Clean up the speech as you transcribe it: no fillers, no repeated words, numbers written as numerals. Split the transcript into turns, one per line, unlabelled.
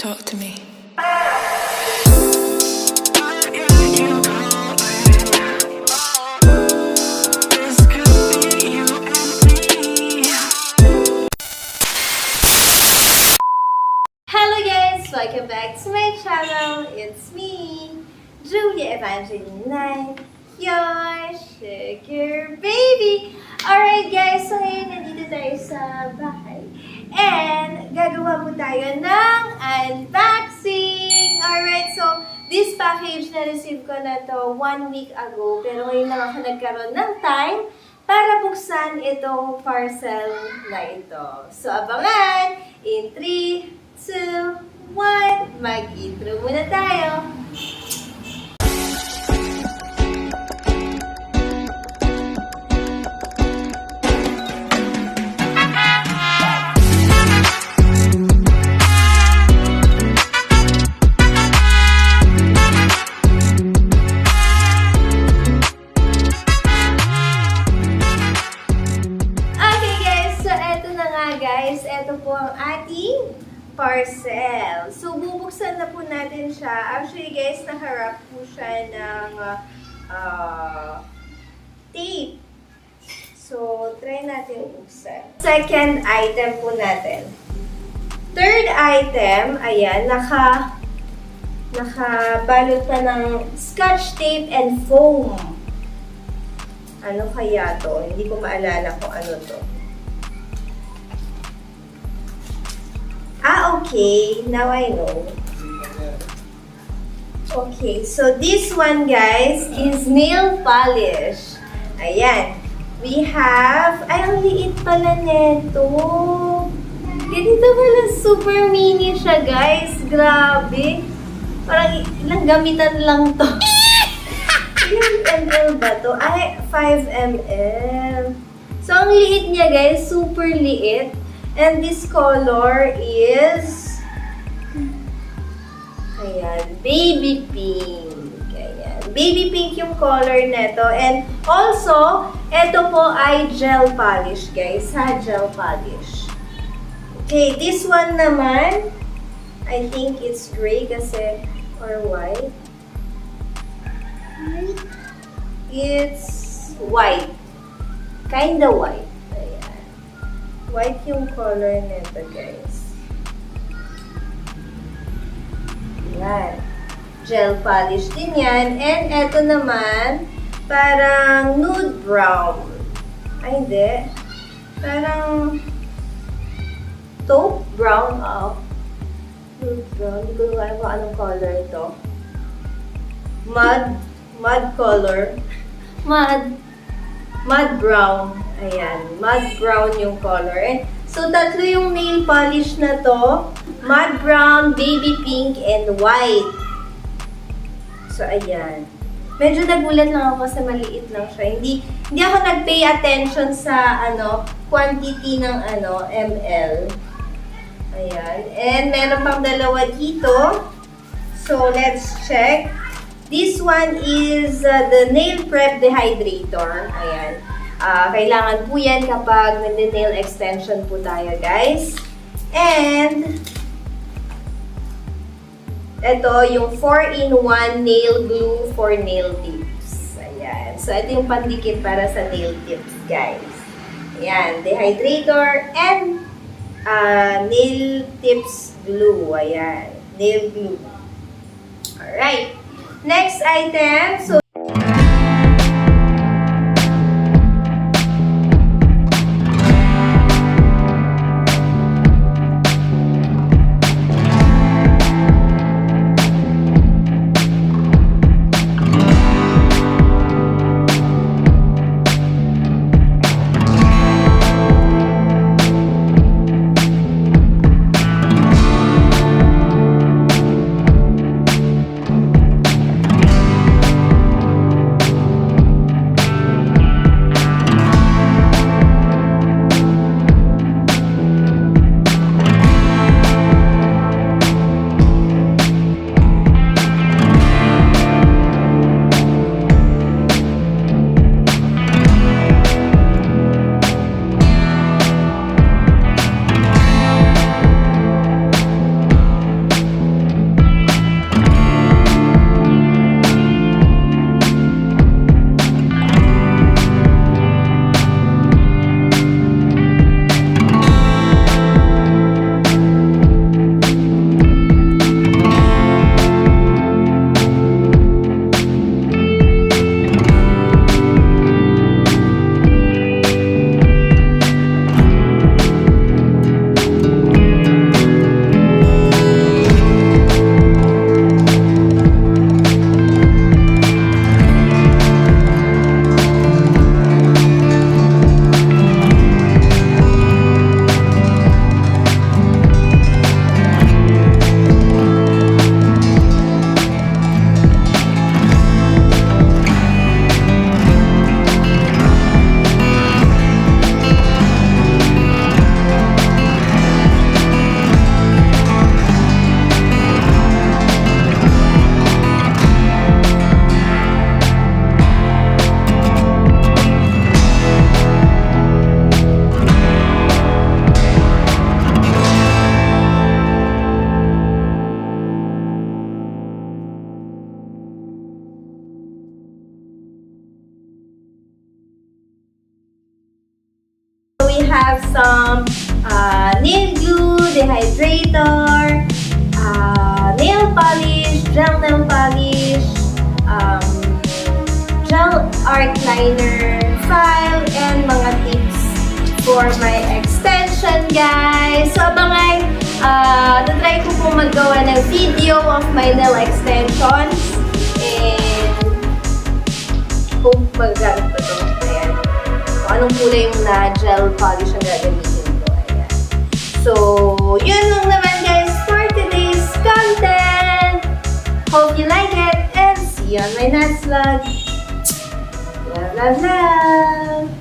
Talk to me.
Hello guys! Welcome back to my channel. It's me, Julia Evangeline, your sugar baby. Alright guys, so ngayon nandito tayo sa bahay. And gagawa po tayo ng unboxing. Alright, so this package na-receive ko na to 1 week ago. Pero ngayon lang ako nagkaroon ng time para buksan itong parcel na ito. So abangan! In 3, 2, 1, mag-intro muna tayo. Okay guys, so eto na nga guys, eto po ang ating parcel. So, bubuksan na po natin siya. Actually, guys, naharap po siya ng tape. So, try natin buksan. Second item po natin. Third item, ayan, nakabalot pa ng scotch tape and foam. Ano kaya to? Hindi ko maalala kung ano to. Okay. Now I know. Okay. So, this one, guys, is nail polish. Ayan. We have... Ay, ang liit pala neto. Ganito pala. Super mini siya, guys. Grabe. Parang ilang gamitan lang to. Ilang ml ba to? Ay, 5 ml. So, ang liit niya, guys. Super liit. And this color is, ayan, baby pink. Ayan, baby pink yung color neto. And also, ito po ay gel polish, guys. Ha, gel polish. Okay, this one naman, I think it's gray kasi, or white. It's white. Kinda white. White yung color nito, guys. Yan. Gel polish din yan. And eto naman, parang nude brown. Ay, hindi. Parang taupe brown. Nude brown. Hindi ko alam kung anong color ito. Mud color. Mud brown. Ayan, mud brown yung color. And, so, tatlo yung nail polish na to. Mud brown, baby pink, and white. So, ayan. Medyo nagulat lang ako kasi maliit lang siya. Hindi ako nag-pay attention sa, quantity ng, ml. Ayan. And, meron pang dalawa dito. So, let's check. This one is the nail prep dehydrator. Ayan. Kailangan po yan kapag nag-nail extension po tayo, guys. And, ito yung 4-in-1 nail glue for nail tips. Ayan. So, ito yung pandikit para sa nail tips, guys. Ayan. Dehydrator and nail tips glue. Ayan. Nail glue. Alright. Next item. So, liner file and mga tips for my extension, guys. So, abangan, tatry ko po magawa ng video of my nail extensions. And, kung magagamit pa ito. Ayan. Kung anong kulay yung na gel polish ang gagamitin ko. Ayan. So, yun lang naman, guys, for today's content. Hope you like it and see you on my next vlog. Love, love, love!